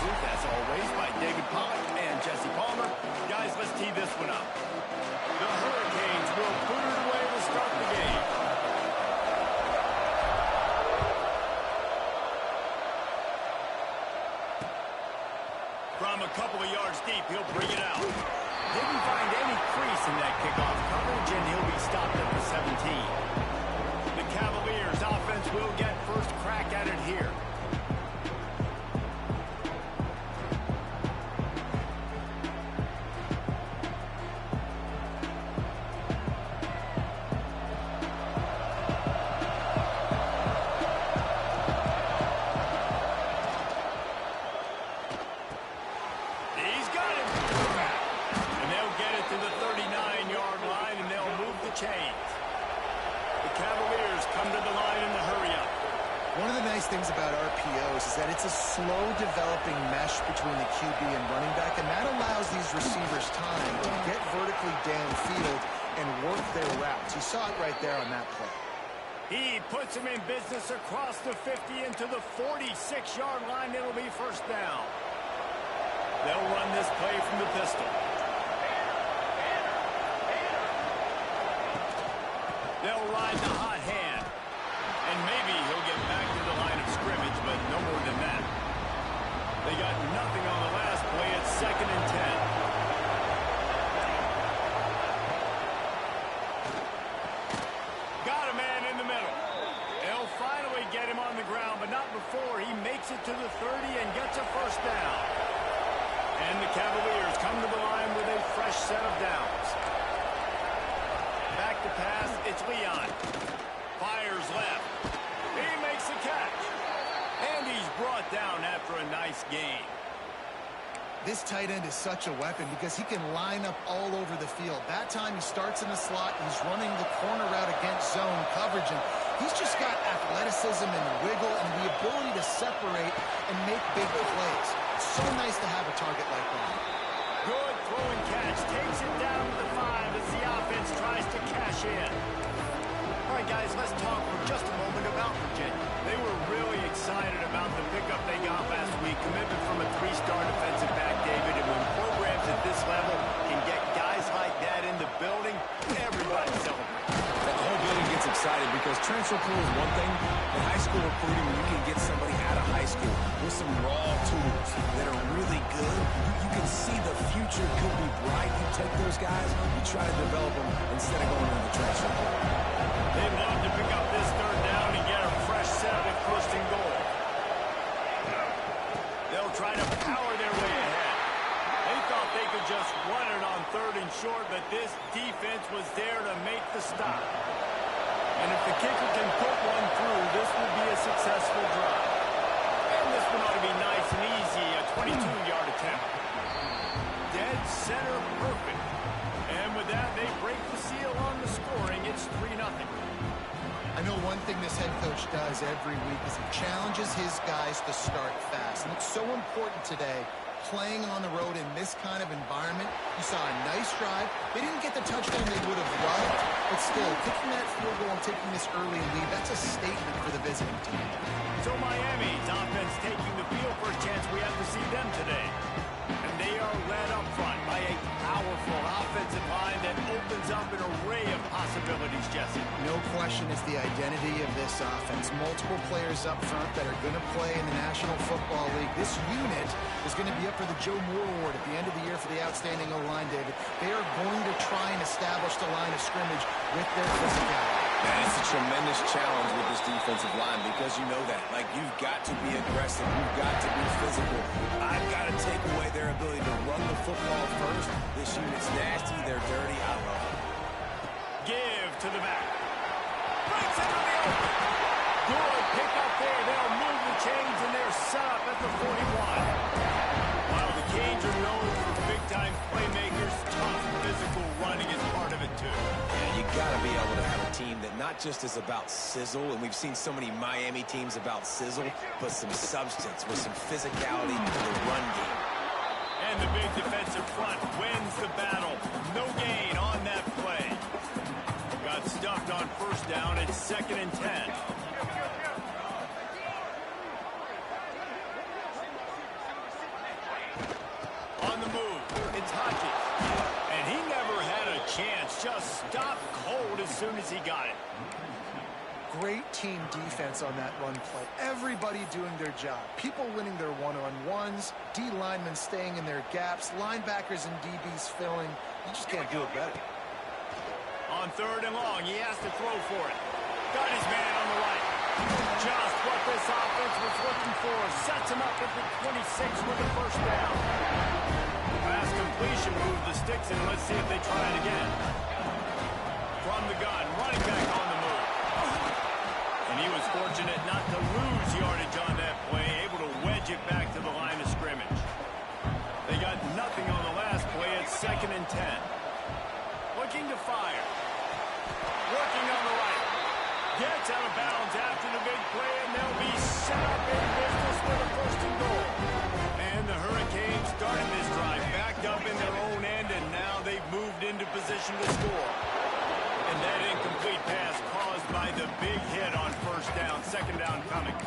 answers, as always, by David Pollack and Jesse Palmer. Guys, let's tee this one up. The Hurricanes will put it away to start the game. From a couple of yards deep, he'll bring it out. Didn't find any crease in that kickoff coverage, and he'll be stopped at the 17. The Cavaliers offense will get first crack at it here. He's got him. And they'll get it to the 39-yard line, and they'll move the chains. The Cavaliers come to the line in the hurry-up. One of the nice things about RPOs is that it's a slow-developing mesh between the QB and running back, and that allows these receivers time to get vertically downfield and work their routes. You saw it right there on that play. He puts him in business across the 50 into the 46-yard line. It'll be first down. They'll run this play from the pistol. They'll ride the hot hand. And maybe he'll get back to the line of scrimmage, but no more than that. They got nothing on the last play. It's 2nd and 10. Got a man in the middle. They'll finally get him on the ground, but not before he makes it to the 30 and gets a first down. And the Cavaliers come to the line with a fresh set of downs. Back to pass, it's Leon. Fires left. He makes the catch. And he's brought down after a nice gain. This tight end is such a weapon because he can line up all over the field. That time he starts in the slot. He's running the corner route against zone coverage. And he's just got athleticism and wiggle and the ability to separate and make big plays. It's so nice to have a target like that. Good throw and catch. Takes it down to the 5 as the offense tries to cash in. All right, guys, let's talk for just a moment about Virginia. They were really excited about the pickup they got last week. Commitment from a 3-star defensive back, David. And when programs at this level can get guys like that in the building, everybody celebrates. The whole building gets excited because transfer portal is one thing. In high school recruiting, when you can get somebody out of high school with some raw tools that are really good, you can see the future could be bright. You take those guys, you try to develop them instead of going into the transfer portal. They'd love to pick up this 3rd down and get a fresh set with 1st and goal. They'll try to power their way ahead. They thought they could just run it on 3rd and short, but this defense was there to make the stop. And if the kicker can put one through, this will be a successful drive. And this one ought to be nice and easy, a 22-yard attempt. Dead center perfect. And with that, they break the seal on the scoring. It's 3-0. I know one thing this head coach does every week is he challenges his guys to start fast. And it's so important today, playing on the road in this kind of environment. You saw a nice drive. They didn't get the touchdown they would have loved, but still, kicking that field goal and taking this early lead, that's a statement for the visiting team. So Miami's offense taking the field. First chance we have to see them today. And they are led up front by a powerful offensive line that opens up an array of possibilities, Jesse. No question it's the identity of this offense. Multiple players up front that are going to play in the National Football League. This unit is going to be up for the Joe Moore Award at the end of the year for the outstanding O-line, David. They are going to try and establish the line of scrimmage with their physicality. And it's a tremendous challenge with this defensive line because you know that. Like, you've got to be aggressive. You've got to be physical. I've got to take away their ability to run the football first. This unit's nasty. They're dirty. I love it. Give to the back. Breaks it on the open. Good pick up there. They'll move the chains, and they're set up at the 41. While the Canes are known for big-time playmakers, tough physical running is part of it, too. Yeah, you got to be able to have a team that not just is about sizzle, and we've seen so many Miami teams about sizzle, but some substance with some physicality to the run game. And the big defensive front wins the battle. No gain on that play. Got stuffed on 1st down. It's 2nd and 10. On the move, it's Hodges. And he never had a chance. Just stopped cold as soon as he got it. Great team defense on that run play. Everybody doing their job. People winning their one-on-ones, D linemen staying in their gaps, linebackers and DBs filling. You just can't do it better. On 3rd and long, he has to throw for it. Got his man on the right. Just what this offense was looking for. Sets him up at the 26 with the first down. Pass completion, move the sticks in. Let's see if they try it again. From the gun, running back on the move. And he was fortunate not to lose yardage on that play, able to wedge it back to the line of scrimmage. They got nothing on the last play. It's 2nd and 10. Looking to fire. Working on the right. Gets out of bounds after the big play, and they'll be set up in business with a 1st and goal. And the Hurricanes started this drive backed up in their own end, and now they've moved into position to score. And that incomplete pass caused by the big hit on 1st down. 2nd down coming.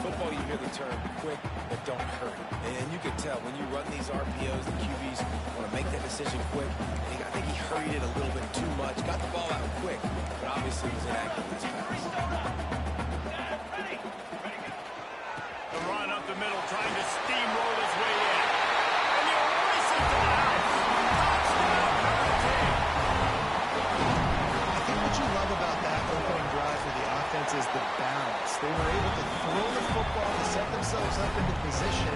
Football, you hear the term quick, but don't hurt. And you can tell when you run these RPOs, the QBs want to make that decision quick. I think he hurried it a little bit too much. Got the ball out quick, but obviously was inaccurate with his pass. The run up the middle, trying to steamroll his way in. And he races to the house. Touchdown, Hurricane. I think what you love about that opening drive for the offense is the balance. They were able to throw the football to set themselves up into position,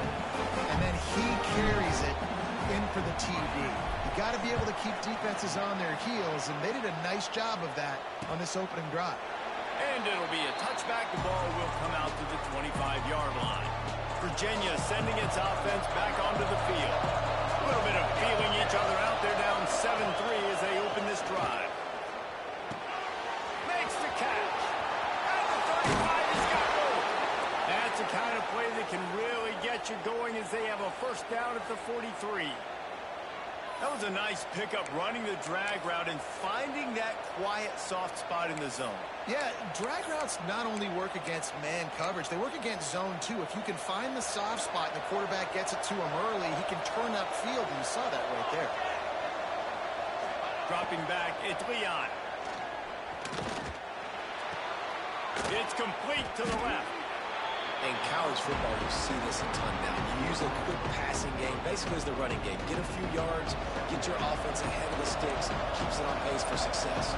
and then he carries it in for the TD. You got to be able to keep defenses on their heels, and they did a nice job of that on this opening drive. And it'll be a touchback. The ball will come out to the 25-yard line. Virginia sending its offense back onto the field. A little bit of feeling each other out. They're down 7-3 as they open this drive. Makes the catch. At the 35, he's got room. That's the kind of play that can really get you going as they have a 1st down at the 43. That was a nice pickup, running the drag route and finding that quiet, soft spot in the zone. Yeah, drag routes not only work against man coverage, they work against zone too. If you can find the soft spot and the quarterback gets it to him early, he can turn upfield, and you saw that right there. Dropping back, it's Leon. It's complete to the left. In college football, you see this a ton now. You use a quick passing game, basically as the running game. Get a few yards, get your offense ahead of the sticks, keeps it on pace for success.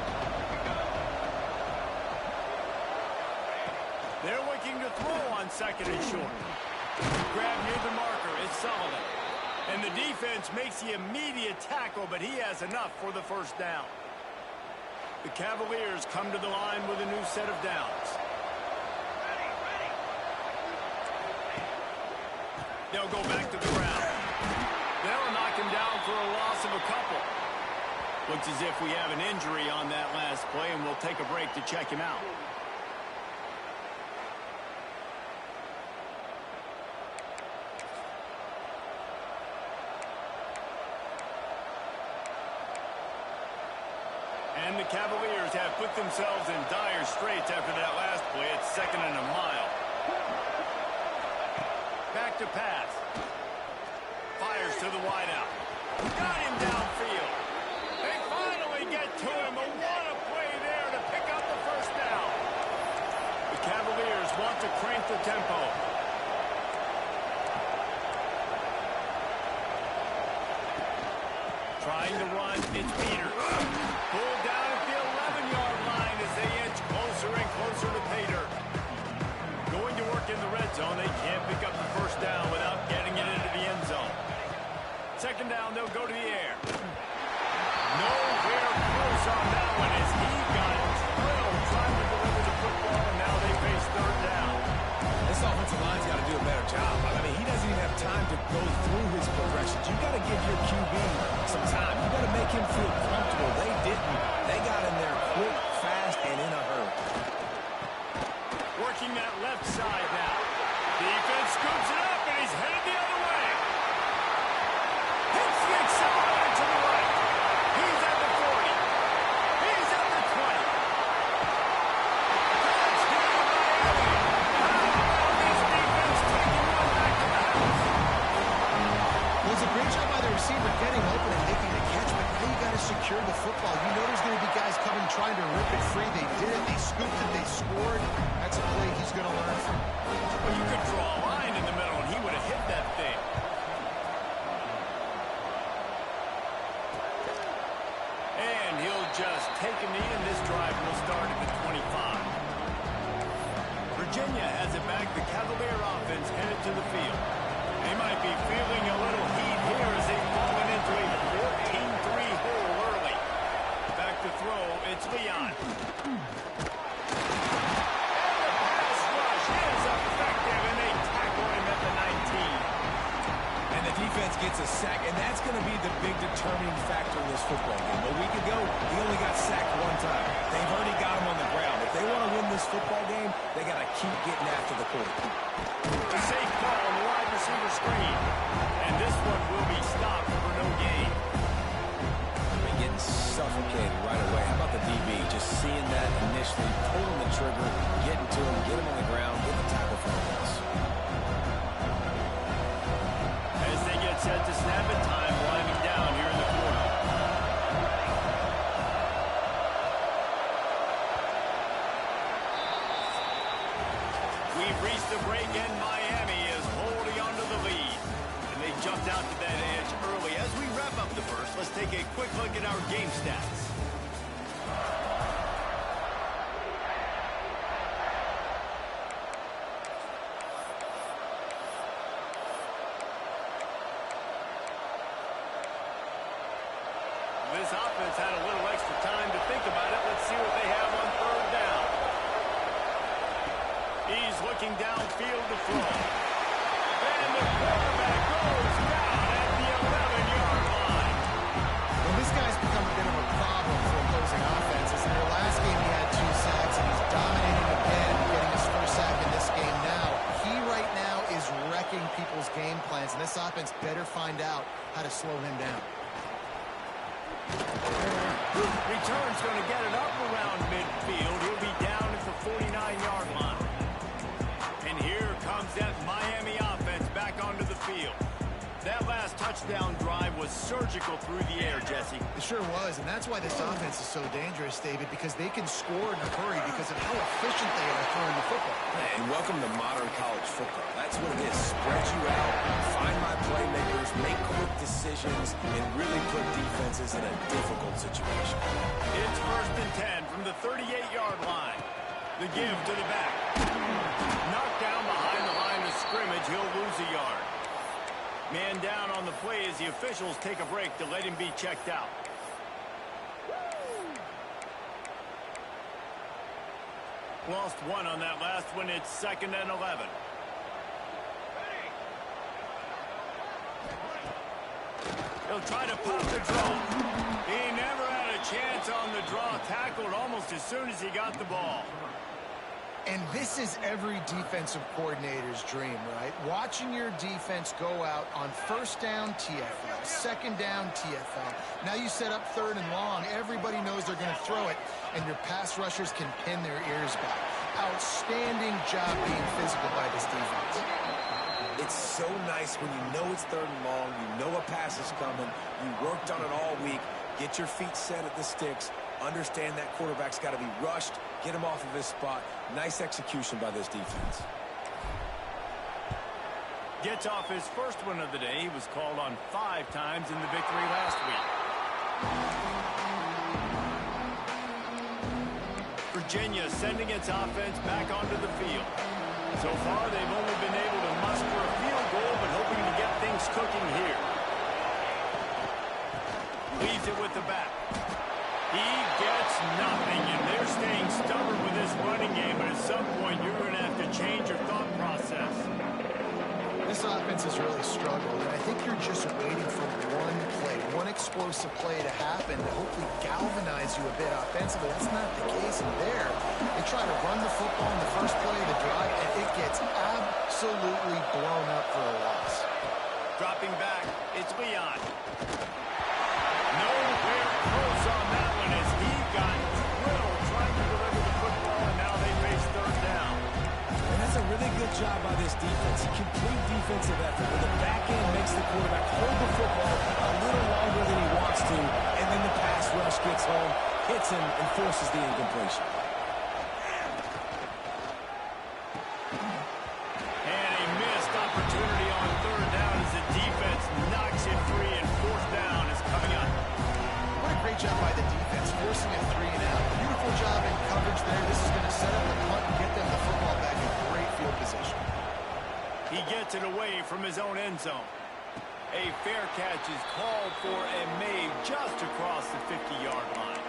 They're looking to throw on 2nd and short. Grab near the marker, it's Sullivan. And the defense makes the immediate tackle, but he has enough for the 1st down. The Cavaliers come to the line with a new set of downs. They'll go back to the ground. They'll knock him down for a loss of a couple. Looks as if we have an injury on that last play, and we'll take a break to check him out. And the Cavaliers have put themselves in dire straits after that last play. It's 2nd and a mile. Back to pass. Fires to the wideout. Got him downfield. They finally get to him. But what a play there to pick up the 1st down. The Cavaliers want to crank the tempo. Trying to run, it's Peters. Pulled down at the 11-yard line as they inch closer and closer to Pater. Going to work in the red zone. They can't pick up the 1st down without getting it into the end zone. 2nd down, they'll go to the air. Nowhere close on that one as he got drilled trying to deliver the football, and now they face 3rd down. This offensive line's got to do a better job. I mean, he doesn't even have time to go through his progressions. You got to give your QB some time. You got to make him feel comfortable. They didn't. They got in there quick, fast, and in a hurry. Working that left side now. Defense scoops it up, and he's headed the other way. Hits the accelerator to the right. He's at the 40. He's at the 20. Touchdown, Miami. How about this defense taking one back to the house? getting open and making the catch, but now you got to secure the football. You know there's going to be guys coming trying to rip it free. They did it. They scooped it. They scored. That's a play he's going to learn from. Well, you could draw a line in the middle, and he would have hit that thing. And he'll just take a knee, and this drive will start at the 25. Virginia has it back. The Cavalier offense headed to the field. They might be feeling a little heat here as they've fallen into a 14-3 hole early. Back to throw, it's Leon. And the pass rush is effective, and they tackle him at the 19. And the defense gets a sack, and that's going to be the big determining factor in this football game. A week ago, he only got sacked one time. They've already got him on the ground. If they want to win this football game, they got to keep getting after the quarterback. A safe ball on the wide receiver screen. And this one will be stopped for no gain. They're getting suffocated right away. How about the DB? Just seeing that initially, pulling the trigger, getting to him, get him on the ground, get the tackle for a loss. As they get set to snap it, time winding down here in the quarter. We've reached the break, and Miami is holding on to the lead. And they jumped out to that edge early. As we wrap up the first, let's take a quick look at our game stats. This offense had a little extra time to think about it. Let's see what they have on third down. He's looking downfield to throw. And the quarterback goes down at the 11-yard line. Well, this guy's become a bit of a problem for opposing offenses. In their last game, he had 2 sacks, and he's dominating again, getting his first sack in this game now. He right now is wrecking people's game plans, and this offense better find out how to slow him down. Return's going to get it up around midfield. He'll be down at the 49-yard line. And here comes that Miami offense back onto the field. That last touchdown drive was surgical through the air, Jesse. It sure was, and that's why this offense is so dangerous, David, because they can score in a hurry because of how efficient they are throwing the football. And welcome to modern college football. That's what it is. Spread you out, find my playmakers, make quick decisions, and really put defenses in a difficult situation. It's 1st and 10 from the 38-yard line. The give to the back. Knocked down behind the line of scrimmage. He'll lose a yard. Man down on the play as the officials take a break to let him be checked out. Lost one on that last one. It's 2nd and 11. He'll try to pop the draw. He never had a chance on the draw. Tackled almost as soon as he got the ball. And this is every defensive coordinator's dream, right? Watching your defense go out on 1st down, TFL, 2nd down, TFL. Now you set up 3rd and long. Everybody knows they're going to throw it, and your pass rushers can pin their ears back. Outstanding job being physical by this defense. It's so nice when you know it's 3rd and long, you know a pass is coming, you worked on it all week, get your feet set at the sticks, understand that quarterback's got to be rushed, get him off of his spot. Nice execution by this defense. Gets off his first one of the day. He was called on 5 times in the victory last week. Virginia sending its offense back onto the field. So far, they've only been able to muster a field goal, but hoping to get things cooking here. Leaves it with the back. He gets nothing, and they're staying stubborn with this running game, but at some point, you're going to have to change your thought process. This offense has really struggled, and I think you're just waiting for one play, one explosive play to happen to hopefully galvanize you a bit offensively. That's not the case in there. They try to run the football in the first play of the drive, and it gets absolutely blown up for a loss. Dropping back, it's Leon. Nowhere close on that one as he got drilled trying to deliver the football, and now they face 3rd down. And that's a really good job by this defense. Complete defensive effort where the back end makes the quarterback hold the football a little longer hits him and forces the incompletion. And a missed opportunity on third down as the defense knocks it free, and fourth down is coming up. What a great job by the defense, forcing a 3 and out. Beautiful job in coverage there. This is going to set up the punt and get them the football back in great field position. He gets it away from his own end zone. A fair catch is called for and made just across the 50-yard line.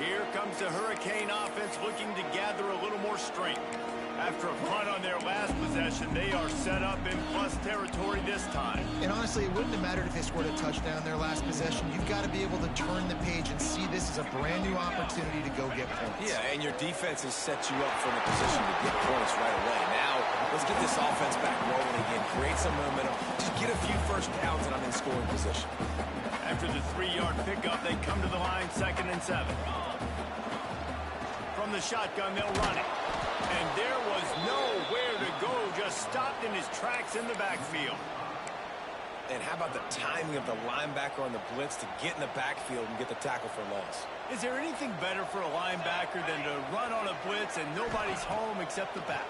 Here comes the Hurricane offense looking to gather a little more strength. After a punt on their last possession, they are set up in plus territory this time. And honestly, it wouldn't have mattered if they scored a touchdown their last possession. You've got to be able to turn the page and see this as a brand new opportunity to go get points. Yeah, and your defense has set you up for the position to get points right away. Now, let's get this offense back rolling again. Create some momentum. Just get a few first downs and I'm in scoring position. After the 3-yard pickup, they come to the line, 2nd and 7. From the shotgun, they'll run it. And there was nowhere to go, just stopped in his tracks in the backfield. And how about the timing of the linebacker on the blitz to get in the backfield and get the tackle for loss? Is there anything better for a linebacker than to run on a blitz and nobody's home except the back?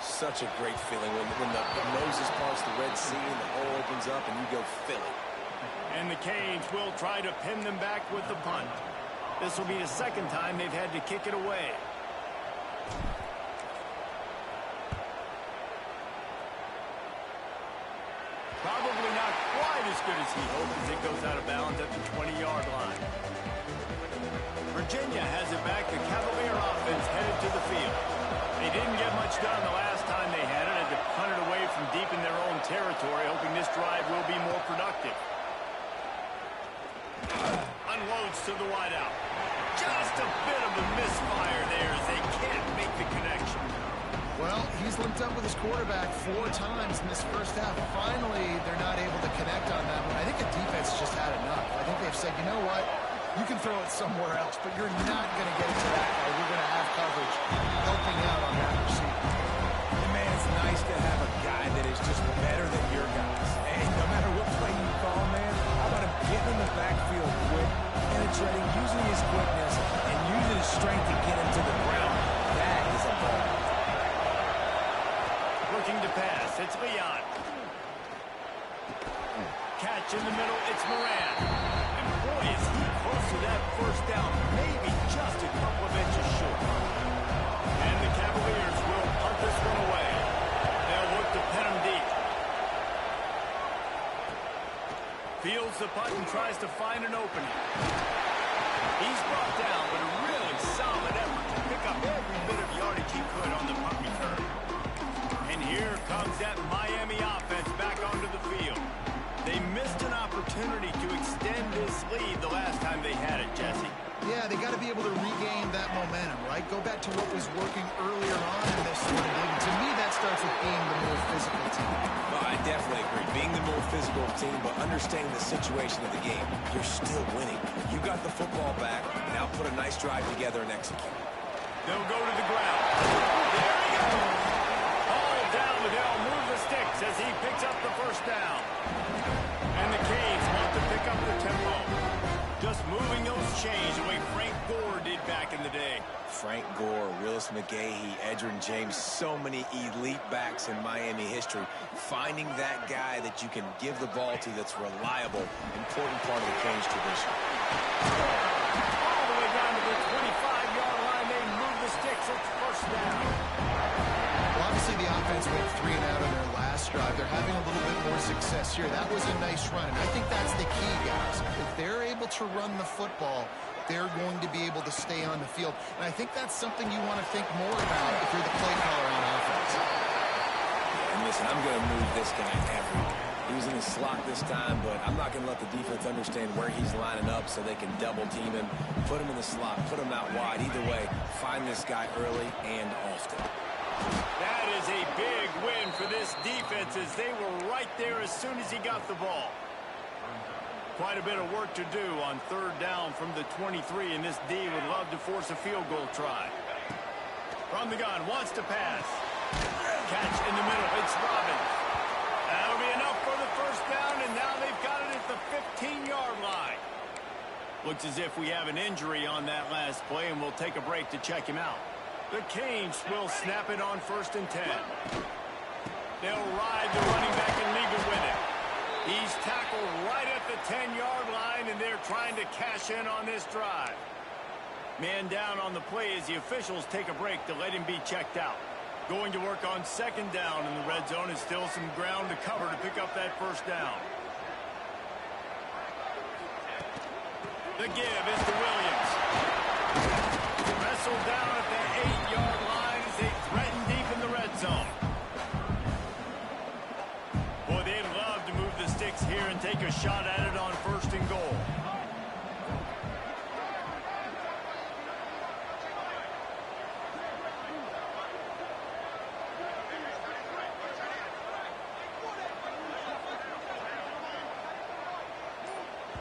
Such a great feeling when the Moses parts the Red Sea and the hole opens up and you go fill it. And the Canes will try to pin them back with the punt. This will be the second time they've had to kick it away. Probably not quite as good as he hoped as it goes out of bounds at the 20-yard line. Virginia has it back. The Cavalier offense headed to the field. They didn't get much done the last time they had it, as they punted away from deep in their own territory, hoping this drive will be more productive. Unloads to the wideout. Just a bit of a misfire there as they can't make the connection. Well, he's linked up with his quarterback 4 times in this first half. Finally, they're not able to connect on that one. I think the defense just had enough. I think they've said, you know what? You can throw it somewhere else, but you're not going to get it to that guy. We're going to have coverage helping out on that receiver. And man, it's nice to have a guy that is just better than your guys. And no matter what play you call, man, how about him getting in the backfield quick, penetrating, using his quickness, and using his strength to get him to the ground. That is a ball. Looking to pass, it's Leon. Catch in the middle, it's Moran. And boy, is he close to that first down, maybe just a couple of inches short. And the Cavaliers will punt this one away. They'll look to pin him deep. Fields the punt and tries to find an opening. He's brought down, but a really solid effort to pick up every bit of yardage he could on the punt return. And here comes that Miami offense back onto the field. They missed an opportunity to extend this lead the last time they had it, Jesse. Yeah, they got to be able to regain that momentum, right? Go back to what was working earlier on in this sort of game. To me, that starts with being the more physical team. Well, I definitely agree. Being the more physical team, but understanding the situation of the game. You're still winning. You got the football back. Now put a nice drive together and execute. They'll go to the ground. There he goes. All down, but they'll move the sticks as he picks up the first down. And the Canes want to pick up the tempo. Just moving those chains the way Frank Gore did back in the day. Frank Gore, Willis McGahee, Edgerrin James, so many elite backs in Miami history. Finding that guy that you can give the ball to that's reliable, important part of the Canes tradition. All the way down to the 25-yard line, they move the sticks. It's first down. Well, obviously, the offense went 3 and out on their last drive. They're having a little bit more success here. That was a nice run, and I think that's the key, guys. If they're able to run the football, they're going to be able to stay on the field. And I think that's something you want to think more about if you're the play caller on offense. And listen, I'm going to move this guy everywhere. He was in the slot this time, but I'm not going to let the defense understand where he's lining up so they can double team him, put him in the slot, put him out wide. Either way, find this guy early and often. That is a big win for this defense as they were right there as soon as he got the ball. Quite a bit of work to do on third down from the 23, and this D would love to force a field goal try. From the gun, wants to pass. Catch in the middle, it's Robbins. That'll be enough for the first down, and now they've got it at the 15-yard line. Looks as if we have an injury on that last play, and we'll take a break to check him out. The Canes will snap it on 1st and 10. They'll ride the running back and leave it with it. He's tackled right at the 10-yard line, and they're trying to cash in on this drive. Man down on the play as the officials take a break to let him be checked out. Going to work on 2nd down in the red zone, and still some ground to cover to pick up that 1st down. The give is to Williams. Wrestled down at the 8-yard line as they threaten deep in the red zone. Boy, they'd love to move the sticks here and take a shot at it on 1st and goal.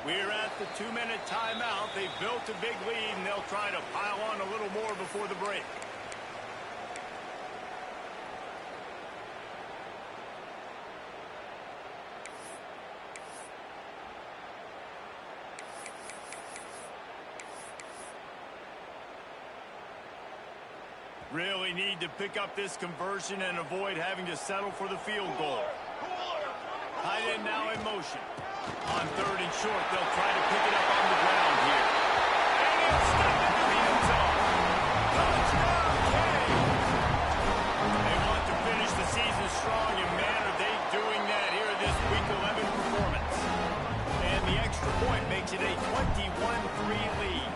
We're at the 2-minute timeout. They've built a big lead, and they'll try to pile on a little more before the break. Really need to pick up this conversion and avoid having to settle for the field goal. Tight end now in motion. On 3rd and short, they'll try to pick it up on the ground here. And he'll step into the end zone. Touchdown, Canes! They want to finish the season strong, and man, are they doing that here in this Week 11 performance. And the extra point makes it a 21-3 lead.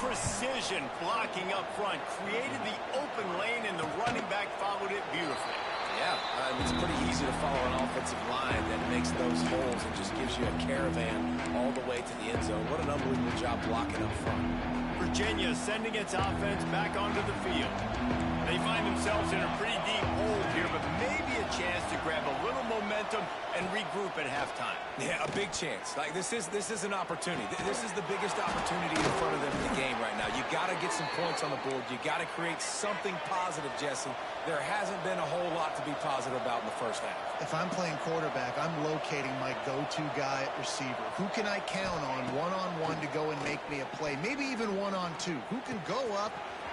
Precision blocking up front created the open lane, and the running back followed it beautifully. Yeah, it's pretty easy to follow an offensive line that makes those holes and just gives you a caravan all the way to the end zone. What an unbelievable job blocking up front. Virginia sending its offense back onto the field. They find themselves in a pretty deep hole here, but maybe a chance to grab a little momentum and regroup at halftime. Yeah, a big chance. Like this is an opportunity. This is the biggest opportunity in front of them in the game right now. You got to get some points on the board. You got to create something positive, Jesse. There hasn't been a whole lot to be positive about in the 1st half. If I'm playing quarterback, I'm locating my go-to guy at receiver. Who can I count on one-on-one to go and make me a play? Maybe even one-on-two. Who can go up,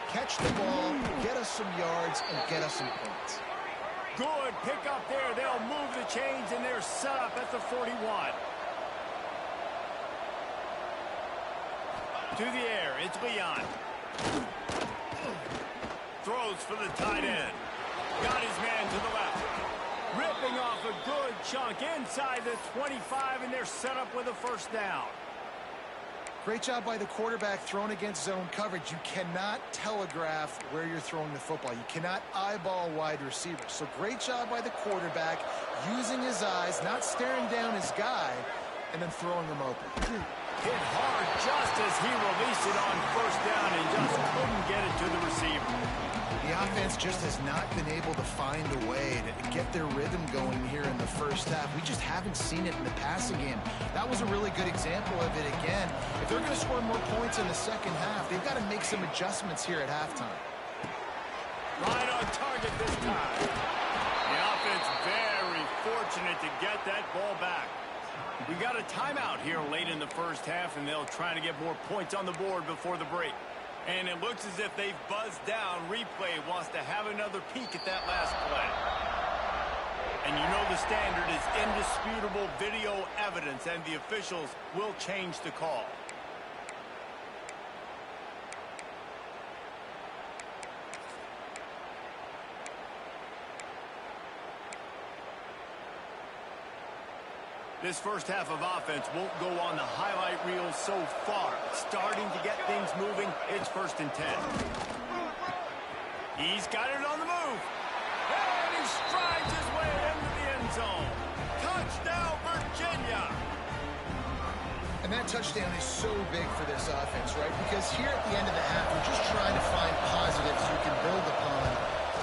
catch the ball, get us some yards, and get us some points? Good pick up there. They'll move the chains, and they're set up at the 41. To the air, it's Leon. Throws for the tight end. Got his man to the left. Ripping off a good chunk inside the 25, and they're set up with a 1st down. Great job by the quarterback thrown against zone coverage. You cannot telegraph where you're throwing the football. You cannot eyeball wide receivers. So great job by the quarterback using his eyes, not staring down his guy, and then throwing him open. Hit hard just as he released it on 1st down and just couldn't get it to the receiver. The offense just has not been able to find a way to get their rhythm going here in the 1st half. We just haven't seen it in the passing game. That was a really good example of it again. If they're going to score more points in the 2nd half, they've got to make some adjustments here at halftime. Right on target this time. The offense very fortunate to get that ball back. We got a timeout here late in the 1st half, and they'll try to get more points on the board before the break. And it looks as if they've buzzed down. Replay wants to have another peek at that last play. And you know the standard is indisputable video evidence, and the officials will change the call. This 1st half of offense won't go on the highlight reel so far. Starting to get things moving. It's 1st and 10. He's got it on the move. And he strides his way into the end zone. Touchdown, Virginia. And that touchdown is so big for this offense, right? Because here at the end of the half, we're just trying to find positives you can build upon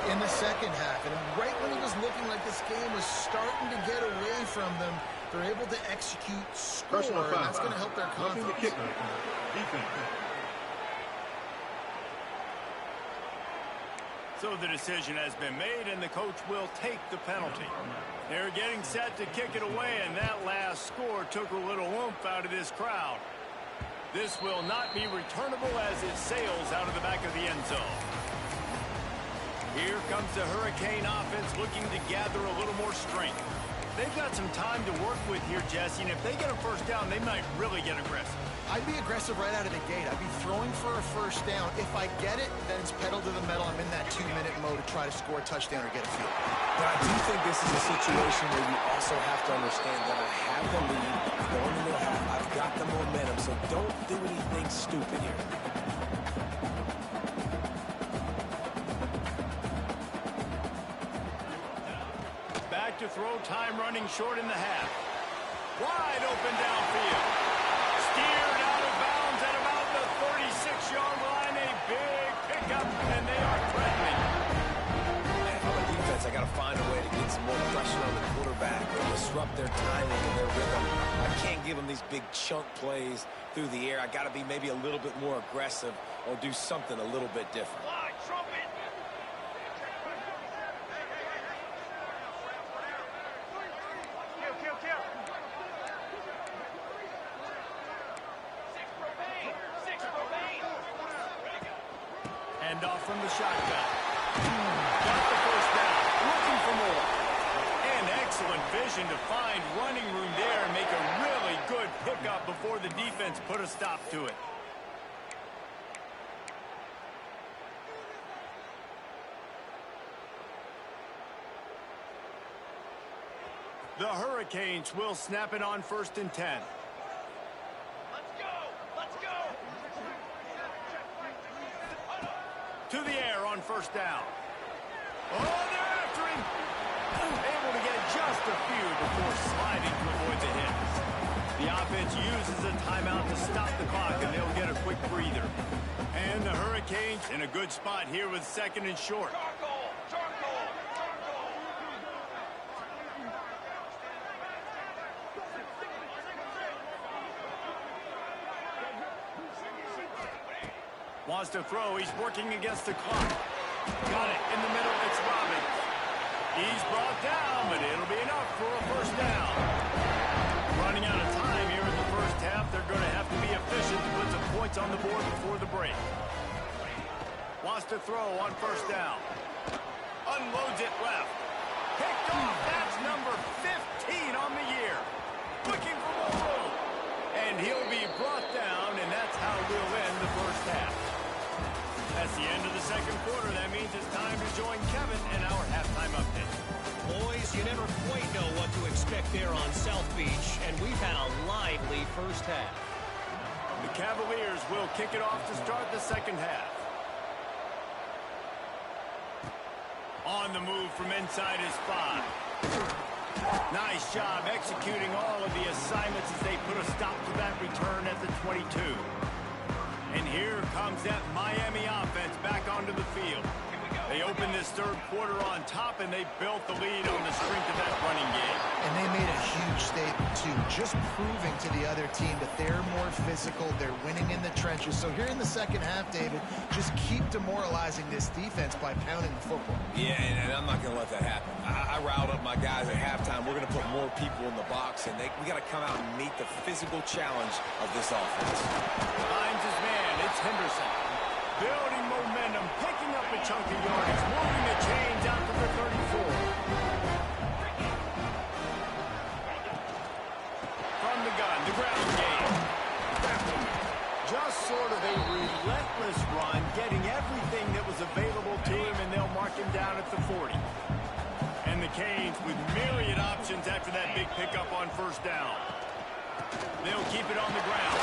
in the 2nd half. And right when it was looking like this game was starting to get away from them, they're able to execute, score, and that's going to help their confidence. So the decision has been made, and the coach will take the penalty. They're getting set to kick it away, and that last score took a little oomph out of this crowd. This will not be returnable as it sails out of the back of the end zone. Here comes the Hurricane offense looking to gather a little more strength. They've got some time to work with here, Jesse, and if they get a first down, they might really get aggressive. I'd be aggressive right out of the gate. I'd be throwing for a first down. If I get it, then it's pedal to the metal. I'm in that 2-minute mode to try to score a touchdown or get a field. But I do think this is a situation where you also have to understand that I have the lead going into the half. I've got the momentum, so don't do anything stupid here. Back to throw, time running short in the half. Wide open downfield. Steered out of bounds at about the 36-yard line. A big pickup, and they are threatening. And if I'm a defense, I got to find a way to get some more pressure on the quarterback and disrupt their timing and their rhythm. I can't give them these big chunk plays through the air. I got to be maybe a little bit more aggressive or do something a little bit different. Hand off from the shotgun. Got the first down. Looking for more. And excellent vision to find running room there and make a really good pickup before the defense put a stop to it. The Hurricanes will snap it on 1st and 10. To the air on first down. Oh, they're after him. Able to get just a few before sliding to avoid the hit. The offense uses a timeout to stop the clock, and they'll get a quick breather. And the Hurricanes in a good spot here with 2nd and short. Wants to throw. He's working against the clock. Got it in the middle. It's Robbins. He's brought down, but it'll be enough for a first down. Running out of time here in the first half. They're going to have to be efficient to put some points on the board before the break. Wants to throw on first down. Unloads it left. Picked off. That's number 15 on the year. Looking for more room. And he'll be brought down, and that's how we'll end the first half. That's the end of the second quarter. That means it's time to join Kevin in our halftime update. Boys, you never quite know what to expect there on South Beach, and we've had a lively first half. The Cavaliers will kick it off to start the second half. On the move from inside is 5. Nice job executing all of the assignments as they put a stop to that return at the 22. And here comes that Miami offense back onto the field. They opened this third quarter on top, and they built the lead on the strength of that running game. And they made a huge statement, too, just proving to the other team that they're more physical, they're winning in the trenches. So here in the second half, David, just keep demoralizing this defense by pounding the football. Yeah, and I'm not going to let that happen. I riled up my guys at halftime. We're going to put more people in the box, and we got to come out and meet the physical challenge of this offense. Finds his man. It's Henderson. Building momentum, picking up a chunk of yardage, moving the chains out to the 34. From the gun, the ground game. Just sort of a relentless run, getting everything that was available to him, and they'll mark him down at the 40. And the Canes with myriad options after that big pickup on first down. They'll keep it on the ground.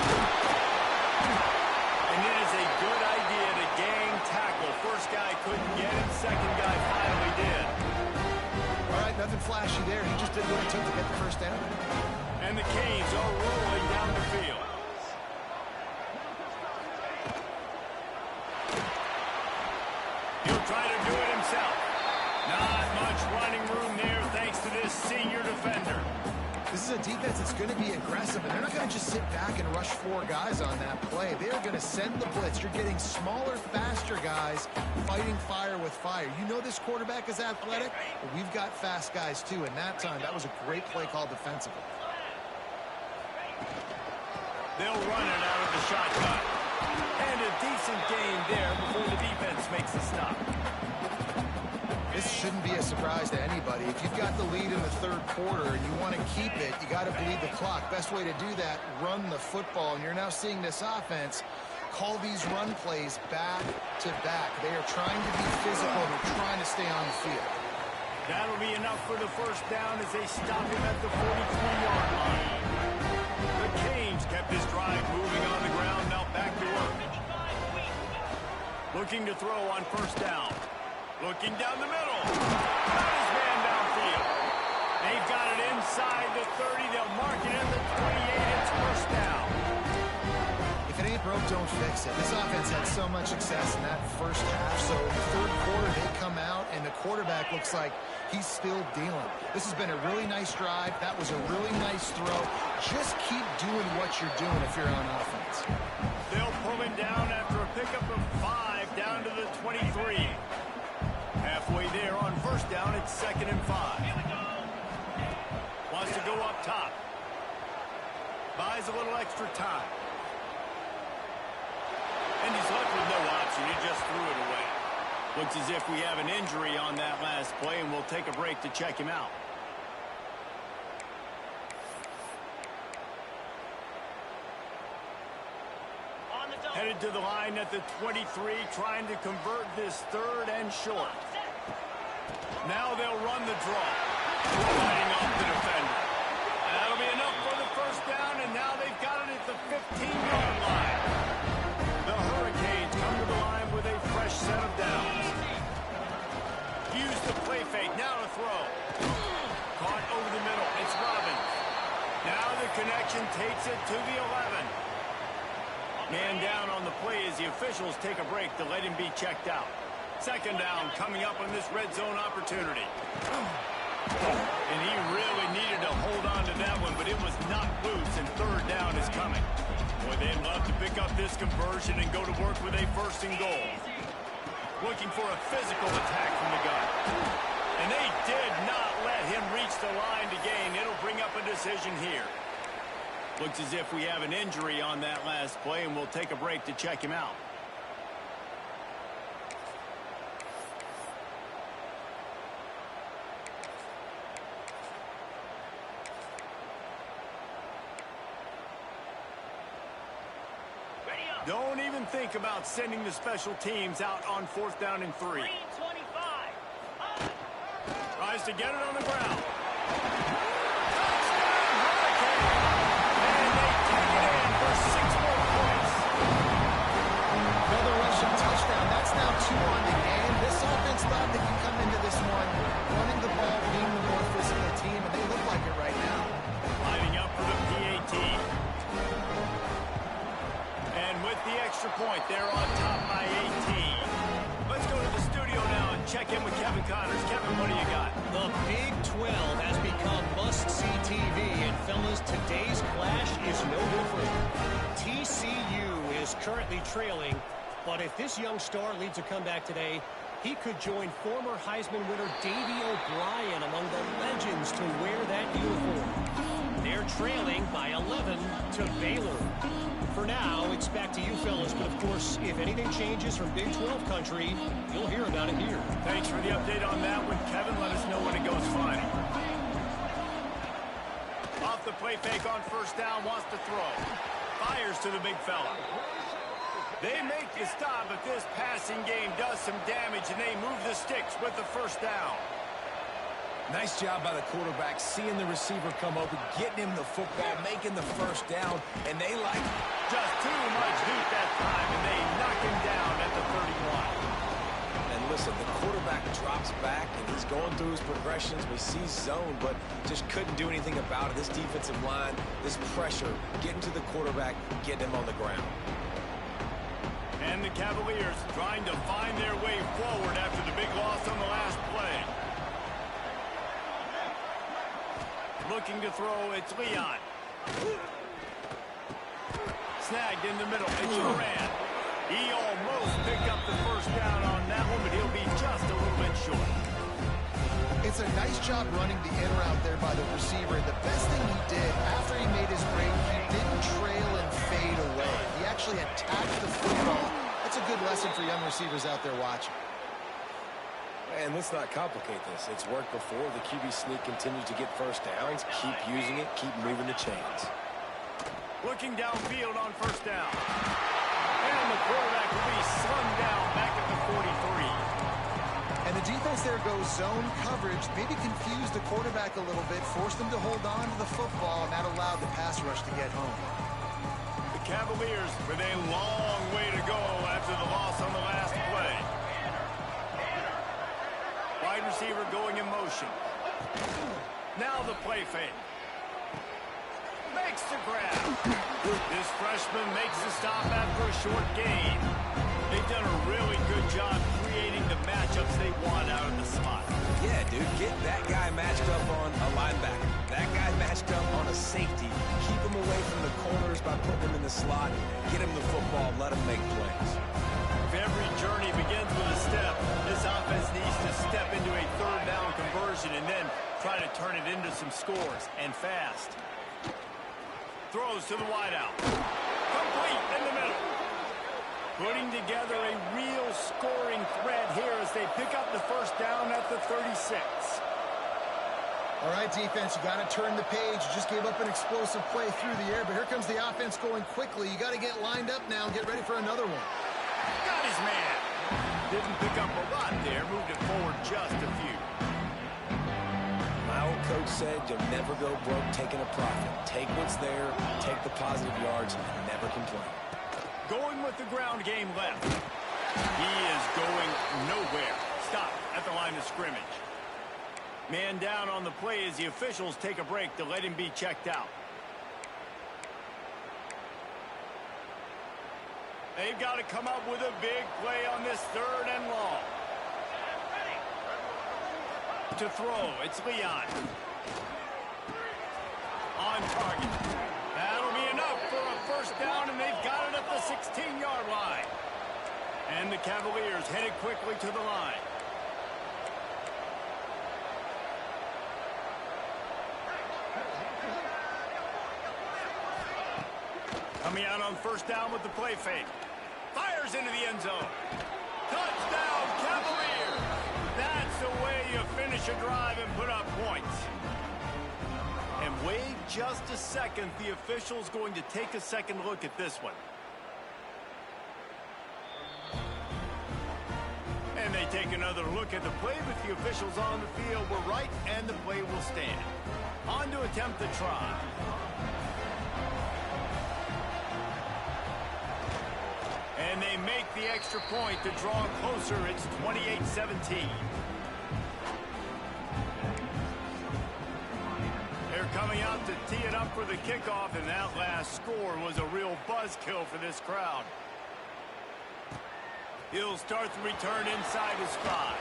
And it is a good idea to gang tackle. First guy couldn't get it. Second guy finally did. All right, nothing flashy there. He just did what it took to get the first down. And the Canes are rolling down the field. He'll try to do it himself. Not much running room there thanks to this senior defender. This is a defense that's going to be aggressive, and they're not going to just sit back and rush 4 guys on that play. They're going to send the blitz. You're getting smaller, faster guys fighting fire with fire. You know this quarterback is athletic, but we've got fast guys too, and that time, that was a great play call defensively. They'll run it out of the shotgun. And a decent gain there before the defense makes the stop. This shouldn't be a surprise to anybody. If you've got the lead in the third quarter and you want to keep it, you got to bleed the clock. Best way to do that, run the football. And you're now seeing this offense call these run plays back to back. They are trying to be physical. They're trying to stay on the field. That'll be enough for the first down as they stop him at the 43-yard line. The Canes kept this drive moving on the ground. Now back to work. Looking to throw on first down. Looking down the middle. Got his man downfield. They've got it inside the 30. They'll mark it at the 28. It's first down. If it ain't broke, don't fix it. This offense had so much success in that first half. So in the third quarter, they come out, and the quarterback looks like he's still dealing. This has been a really nice drive. That was a really nice throw. Just keep doing what you're doing if you're on offense. They'll pull him down after a pickup of 5 down to the 23. Halfway there on first down, it's 2nd and 5. Wants to go up top. Buys a little extra time. And he's left with no option. He just threw it away. Looks as if we have an injury on that last play, and we'll take a break to check him out. Headed to the line at the 23, trying to convert this 3rd and short. Now they'll run the draw. Lighting off the defender. That'll be enough for the first down, and now they've got it at the 15-yard line. The Hurricanes come to the line with a fresh set of downs. Use the play fake. Now to throw. Caught over the middle. It's Robbins. Now the connection takes it to the 11. Man down on the play as the officials take a break to let him be checked out. 2nd down coming up on this red zone opportunity. And he really needed to hold on to that one, but it was knocked loose, and 3rd down is coming. Boy, they'd love to pick up this conversion and go to work with a 1st and goal. Looking for a physical attack from the gun. And they did not let him reach the line to gain. It'll bring up a decision here. Looks as if we have an injury on that last play, and we'll take a break to check him out. Don't even think about sending the special teams out on 4th down and 3. Tries to get it on the ground. That's now 2 on the game. This offense thought they could come into this one running the ball, being the more physical team, and they look like it right now. Lining up for the PAT. And with the extra point, they're on top by 18. Let's go to the studio now and check in with Kevin Connors. Kevin, what do you got? The Big 12 has become must-see TV, and fellas, today's clash is no different. TCU is currently trailing, but if this young star leads a comeback today, he could join former Heisman winner Davey O'Brien among the legends to wear that uniform. They're trailing by 11 to Baylor. For now, it's back to you fellas, but of course, if anything changes from Big 12 country, you'll hear about it here. Thanks for the update on that one, Kevin. Let us know when it goes final. Off the play fake on first down, wants to throw. Fires to the big fella. They make the stop, but this passing game does some damage, and they move the sticks with the first down. Nice job by the quarterback, seeing the receiver come open, getting him the football, making the first down, and they like just too much heat that time, and they knock him down at the 31. And listen, the quarterback drops back, and he's going through his progressions. We see zone, but just couldn't do anything about it. This defensive line, this pressure, getting to the quarterback, getting him on the ground. And the Cavaliers trying to find their way forward after the big loss on the last play. Looking to throw, it's Leon. Snagged in the middle, it's Durant. He almost picked up the first down on that one, but he'll be just a little bit short. It's a nice job running the in route there by the receiver. The best thing he did after he made his break, he didn't trail and fake lesson for young receivers out there watching. And let's not complicate this. It's worked before. The QB sneak continues to get first downs. Keep using it. Keep moving the chains. Looking downfield on first down. And the quarterback will be slung down back at the 43. And the defense there goes zone coverage, maybe confused the quarterback a little bit, forced him to hold on to the football, and that allowed the pass rush to get home. The Cavaliers with a long way to go after the loss on the last play. Wide receiver going in motion. Now the play fake. Makes the grab. This freshman makes the stop after a short gain. They've done a really good job creating the matchups they want out of the slot. Yeah, dude, get that guy matched up on a linebacker. That guy matched up on a safety. Keep him away from the corners by putting him in the slot. Get him the football. Let him make plays. If every journey begins with a step, this offense needs to step into a third down conversion and then try to turn it into some scores, and fast. Throws to the wideout. Complete in the middle. Putting together a real scoring threat here as they pick up the first down at the 36. All right, defense, you got to turn the page. You just gave up an explosive play through the air, but here comes the offense going quickly. You got to get lined up now and get ready for another one. Got his man. Didn't pick up a lot there. Moved it forward just a few. My old coach said you'll never go broke taking a profit. Take what's there, take the positive yards, and never complain. Going with the ground game left. He is going nowhere. Stop at the line of scrimmage. Man down on the play as the officials take a break to let him be checked out. They've got to come up with a big play on this third and long. To throw, it's Leon. On target. That'll be enough for a first down, and they've got it at the 16-yard line. And the Cavaliers headed quickly to the line. Coming out on first down with the play fake. Fires into the end zone. Touchdown, Cavaliers! That's the way you finish a drive and put up points. And wait just a second. The official's going to take a second look at this one. And they take another look at the play, but the officials on the field were right, and the play will stand. On to attempt the try. And they make the extra point to draw closer. It's 28-17. They're coming out to tee it up for the kickoff, and that last score was a real buzzkill for this crowd. He'll start the return inside his 5.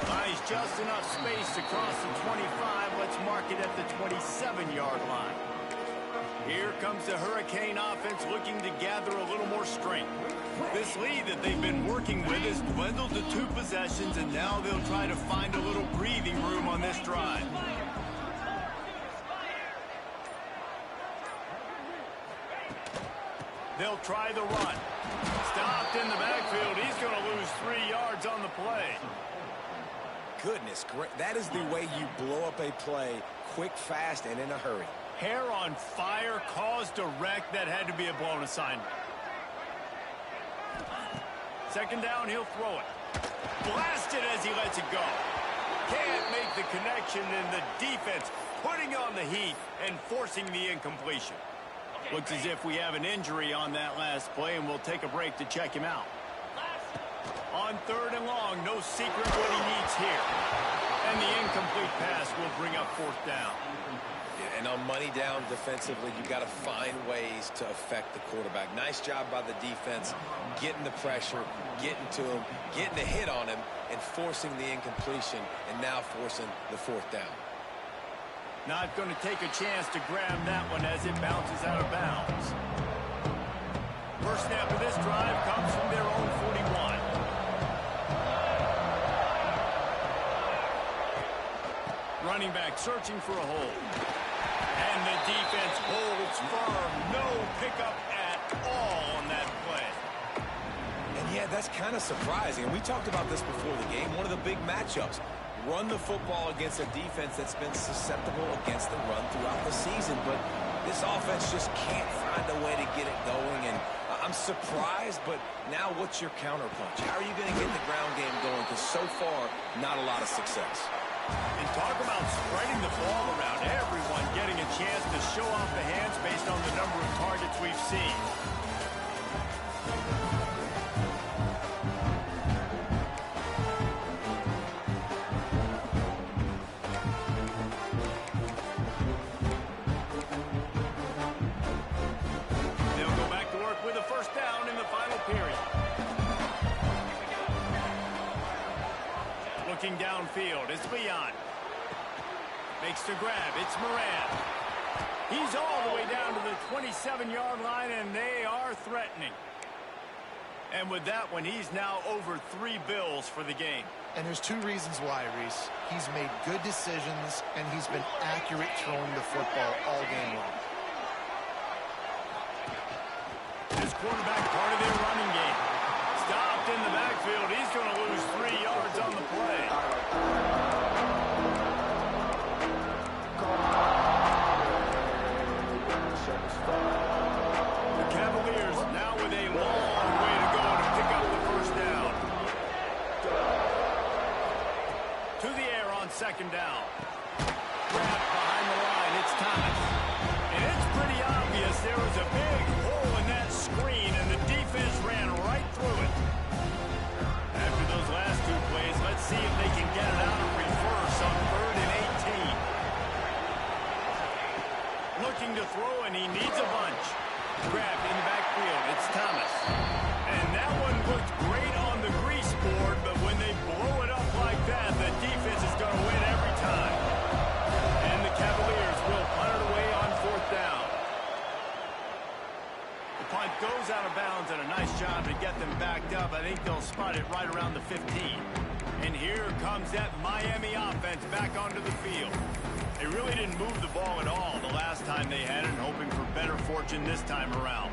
Buys just enough space to cross the 25. Let's mark it at the 27-yard line. Here comes the Hurricane offense looking to gather a little more strength. This lead that they've been working with has dwindled to 2 possessions, and now they'll try to find a little breathing room on this drive. They'll try the run. Stopped in the backfield. He's going to lose 3 yards on the play. Goodness, great. That is the way you blow up a play quick, fast, and in a hurry. Hair on fire, caused a wreck. That had to be a blown assignment. Second down, he'll throw it. Blasted as he lets it go. Can't make the connection, and the defense putting on the heat and forcing the incompletion. Looks as if we have an injury on that last play, and we'll take a break to check him out. On third and long, no secret what he needs here. And the incomplete pass will bring up fourth down. And on money down defensively, you've got to find ways to affect the quarterback. Nice job by the defense, getting the pressure, getting to him, getting a hit on him, and forcing the incompletion, and now forcing the fourth down. Not going to take a chance to grab that one as it bounces out of bounds. First snap of this drive comes from their own 41. Running back searching for a hole. And the defense holds firm. No pickup at all on that play. And yeah, that's kind of surprising. And we talked about this before the game. One of the big matchups. Run the football against a defense that's been susceptible against the run throughout the season. But this offense just can't find a way to get it going. And I'm surprised, but now what's your counterpunch? How are you going to get the ground game going? Because so far, not a lot of success. And talk about spreading the ball around. Everyone getting a chance to show off the hands based on the number of targets we've seen. Looking downfield, it's Leon. Makes the grab, it's Moran. He's all the way down to the 27-yard line, and they are threatening. And with that one, he's now over 3 bills for the game. And there's 2 reasons why, Reese. He's made good decisions, and he's been accurate throwing the football all game long. This quarterback part of their running game. Stopped in the backfield. He's going to lose 3 yards on the play. The Cavaliers now with a long way to go to pick up the first down. To the air on 2nd down. Wrapped behind the line. It's Thomas. And it's pretty obvious there was a big hole in that screen, and the defense ran right through it. After those last 2 plays, let's see if they can get it out of reverse on 3rd and 18. Looking to throw, and he needs a bunch. Grabbed in the backfield. It's Thomas. And that one looked great on the grease board, but when they blow it up like that, the defense is going to win every time. And the Cavaliers will punt it away on 4th down. The punt goes out of bounds, and a nice job to get them backed up. I think they'll spot it right around the 15. And here comes that Miami offense back onto the field. They really didn't move the ball at all the last time they had it, and hoping for better fortune this time around.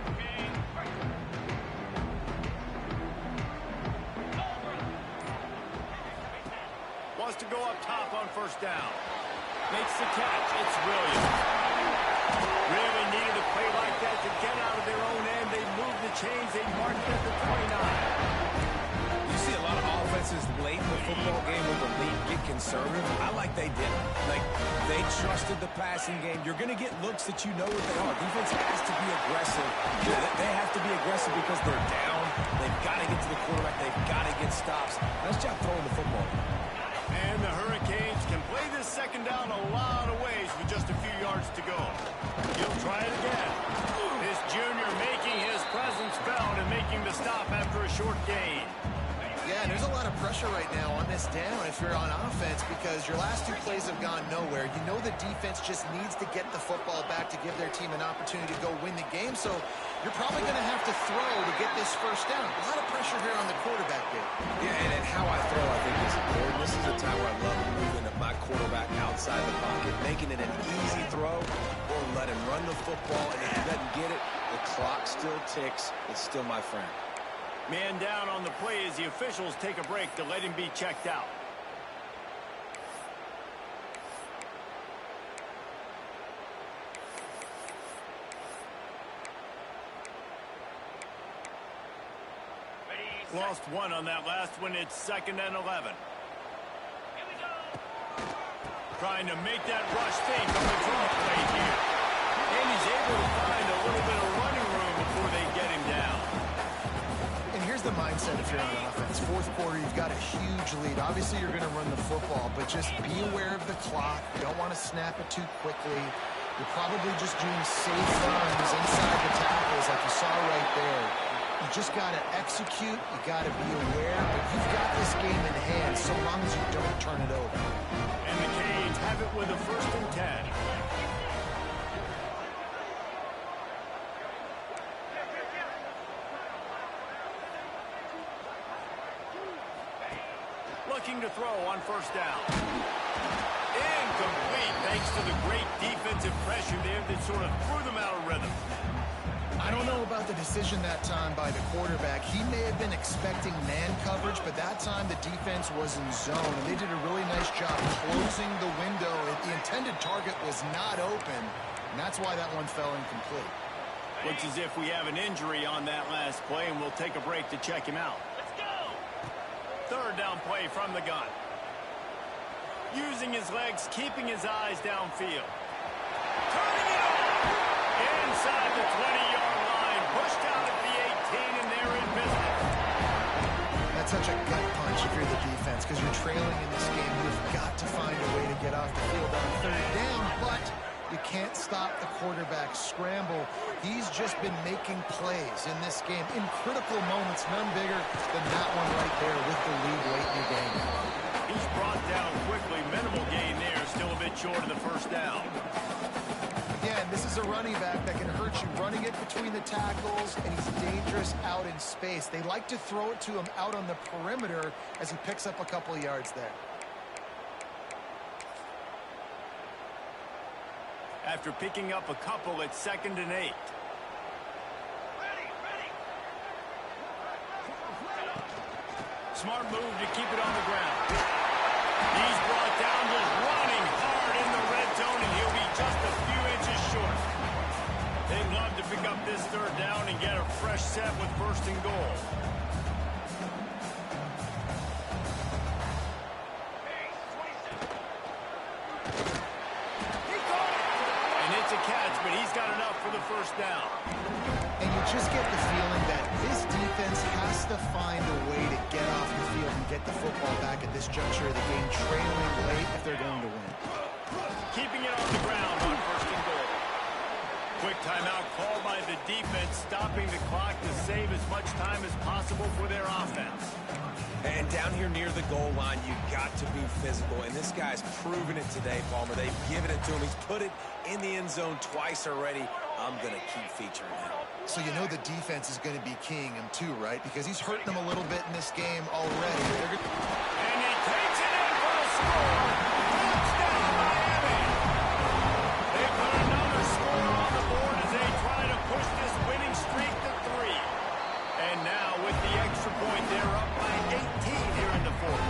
Wants to go up top on 1st down. Makes the catch. It's Williams. Really needed a play like that to get out of their own end. They moved the chains. They marked at the 29. You see a lot of offenses late in the football game with the lead get conservative. I like they did. Like, they trusted the passing game. You're going to get looks that you know what they are. Defense has to be aggressive. They have to be aggressive because they're down. They've got to get to the quarterback. They've got to get stops. Nice job throwing the football. And the Hurricanes can play this 2nd down a lot of ways with just a few yards to go. He'll try it again. This junior making his presence felt and making the stop after a short gain. Yeah, and there's a lot of pressure right now on this down if you're on offense, because your last 2 plays have gone nowhere. You know the defense just needs to get the football back to give their team an opportunity to go win the game, so you're probably going to have to throw to get this 1st down. A lot of pressure here on the quarterback here. Yeah, and how I throw, I think, is important. This is a time where I love moving my quarterback outside the pocket, making it an easy throw, or let him run the football, and if he doesn't get it, the clock still ticks. It's still my friend. Man down on the play as the officials take a break to let him be checked out. Lost 1 on that last one. It's 2nd and 11. Trying to make that rush fake on the draw play here. And he's able to find a little bit of running room before they get him down. And here's the mindset if you're on offense. 4th quarter, you've got a huge lead. Obviously, you're going to run the football, but just be aware of the clock. You don't want to snap it too quickly. You're probably just doing safe runs inside the tackles like you saw right there. You just got to execute. You got to be aware, but you've got this game in hand so long as you don't turn it over. And the Canes have it with a 1st and 10. Looking to throw on 1st down. Incomplete, thanks to the great defensive pressure there that sort of threw them out of rhythm. I don't know about the decision that time by the quarterback. He may have been expecting man coverage, but that time the defense was in zone, and they did a really nice job closing the window. The intended target was not open, and that's why that one fell incomplete. Looks as if we have an injury on that last play, and we'll take a break to check him out. Let's go! Third down play from the gun. Using his legs, keeping his eyes downfield. Turning it on! Inside the 20-yard line, pushed out at the 18, and they're in business. That's such a gut punch if you're the defense, because you're trailing in this game. You've got to find a way to get off the field on third down, but you can't stop the quarterback's scramble. He's just been making plays in this game in critical moments, none bigger than that one right there with the lead late in the game. He's brought down quickly. Minimal gain there, still a bit short of the first down. Again, this is a running back that can hurt you, running it between the tackles, and he's dangerous out in space. They like to throw it to him out on the perimeter as he picks up a couple of yards there. After picking up a couple at 2nd and 8. Smart move to keep it on the ground. He's brought down, just running hard in the red zone, and he'll be just a few inches short. They'd love to pick up this third down and get a fresh set with 1st and goal. And it's a catch, but he's got enough for the 1st down. And you just get the feeling that this defense has to find a way to get off the field and get the football back at this juncture of the game, trailing late if they're going to win. Keeping it on the ground on 1st and goal. Quick timeout called by the defense, stopping the clock to save as much time as possible for their offense. And down here near the goal line, you got to be physical. And this guy's proven it today, Palmer. They've given it to him. He's put it in the end zone twice already. I'm going to keep featuring him. So you know the defense is going to be keying him too, right? Because he's hurting them a little bit in this game already. And he takes it in for a score. Touchdown, Miami. They put another score on the board as they try to push this winning streak to 3. And now with the extra point, they're up by 18 here in the 4th.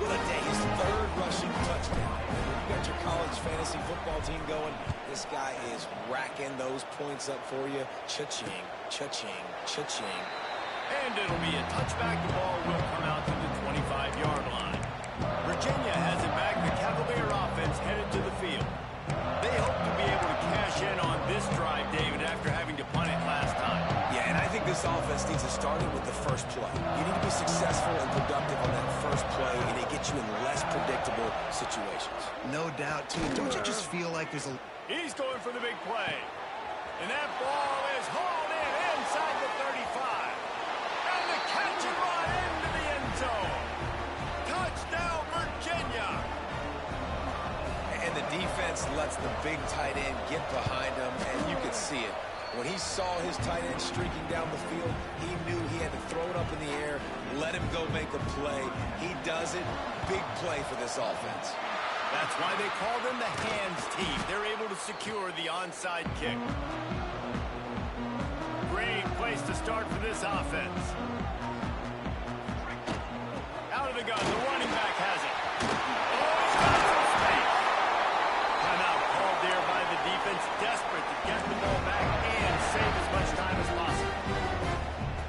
What a day. His 3rd rushing touchdown. You got your college fantasy football team going. This guy is racking those points up for you. Cha-ching, cha-ching, cha-ching. And it'll be a touchback. The ball will come out to the 25-yard line. Virginia has it back. The Cavalier offense headed to the field. They hope to be able to cash in on this drive, David, after having to punt it last time. Yeah, and I think this offense needs to start it with the first play. You need to be successful and productive on that first play, and it gets you in less predictable situations. No doubt, too. Don't you just feel like there's a... He's going for the big play. And that ball is hauled in inside the 35. And the catch and run into the end zone. Touchdown, Virginia. And the defense lets the big tight end get behind him, and you could see it. When he saw his tight end streaking down the field, he knew he had to throw it up in the air, let him go make a play. He does it. Big play for this offense. That's why they call them the hands team. They're able to secure the onside kick. Great place to start for this offense. Out of the gun, the running back has it. Oh, he's got some space. Timeout called there by the defense, desperate to get the ball back and save as much time as possible.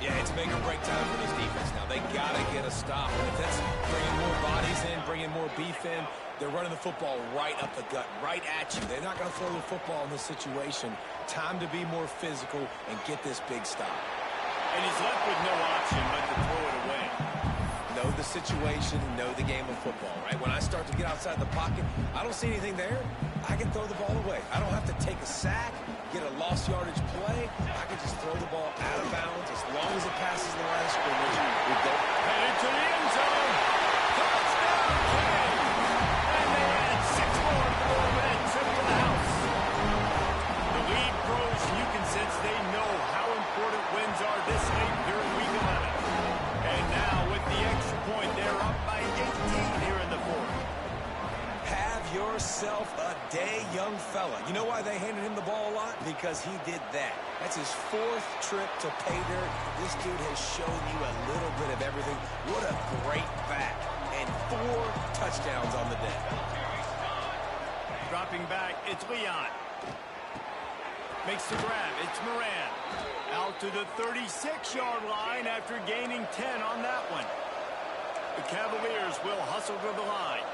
Yeah, it's make or break time for this defense now. They got to get a stop. And if that's bringing more bodies in, bringing more beef in, they're running the football right up the gut, right at you. They're not going to throw the football in this situation. Time to be more physical and get this big stop. And he's left with no option but to throw it away. Know the situation, know the game of football, right? When I start to get outside the pocket, I don't see anything there. I can throw the ball away. I don't have to take a sack, get a lost yardage play. I can just throw the ball out of bounds as long as it passes the line of scrimmage. We go headed to the end zone. Touchdown, King! And they add 6 more to the ball, but it took to the house. The lead grows. You can sense they know how important wins are this late during Week 11. And now with the extra point, they're up by 18 here in the 4th. young fella. You know why they handed him the ball a lot? Because he did that. That's his 4th trip to pay dirt. This dude has shown you a little bit of everything. What a great back. And 4 touchdowns on the day. Dropping back, it's Leon. Makes the grab, it's Moran. Out to the 36-yard line after gaining 10 on that one. The Cavaliers will hustle to the line.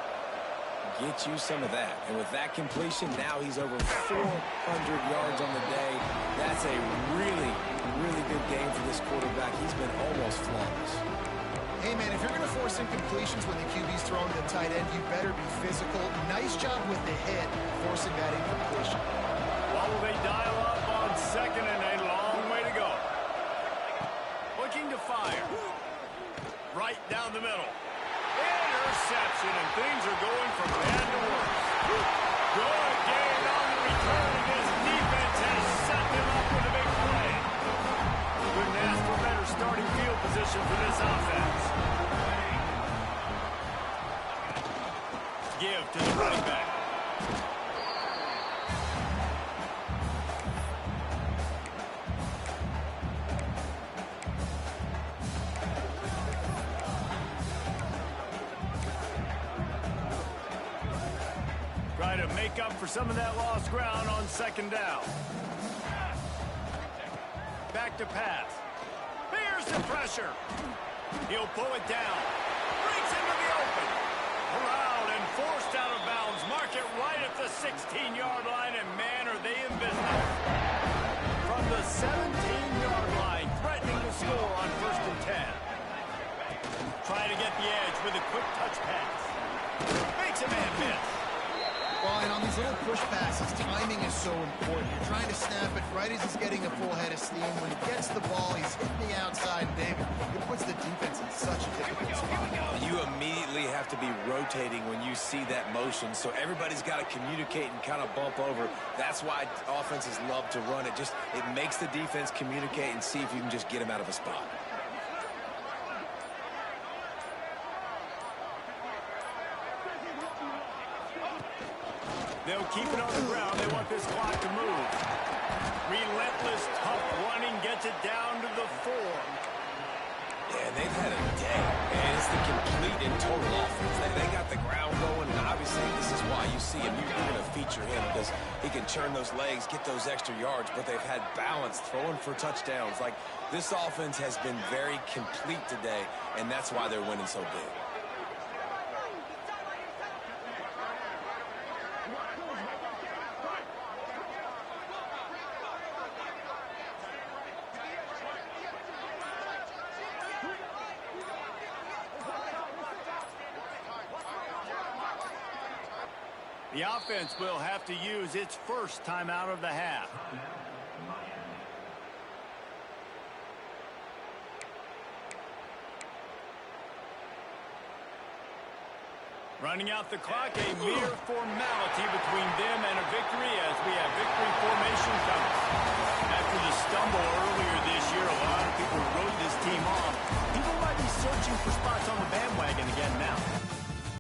Get you some of that. And with that completion, now he's over 400 yards on the day. That's a really, really good game for this quarterback. He's been almost flawless. Hey, man, if you're going to force incompletions when the QB's throwing to the tight end, you better be physical. Nice job with the hit, forcing that incompletion. Well, they dial up on second and a long way to go. Looking to fire. Right down the middle. Interception, and things are going from bad to worse. Good gain on the return. This defense has set them up with a big play. Couldn't ask for better starting field position for this offense. Give to the running back. Try to make up for some of that lost ground on second down. Back to pass. Here's the pressure. He'll pull it down. Breaks into the open. Around and forced out of bounds. Mark it right at the 16-yard line, and man, are they in business. From the 17-yard line, threatening to score on 1st and 10. Trying to get the edge with a quick touch pass. Makes a man miss. Well, and on these little push passes, timing is so important. You're trying to snap it right as he's getting a full head of steam. When he gets the ball, he's hitting the outside, David. It puts the defense in such a difficult spot. You immediately have to be rotating when you see that motion, so everybody's got to communicate and kind of bump over. That's why offenses love to run it. It makes the defense communicate and see if you can just get him out of a spot. They'll keep it on the ground. They want this clock to move. Relentless, tough running gets it down to the 4. Yeah, they've had a day, and it's the complete and total offense. They got the ground going, and obviously this is why you see him. You're going to feature him because he can churn those legs, get those extra yards, but they've had balance, throwing for touchdowns. Like, this offense has been very complete today, and that's why they're winning so big. The offense will have to use its first timeout of the half. Running out the clock, a mere formality between them and a victory as we have victory formation coming. After the stumble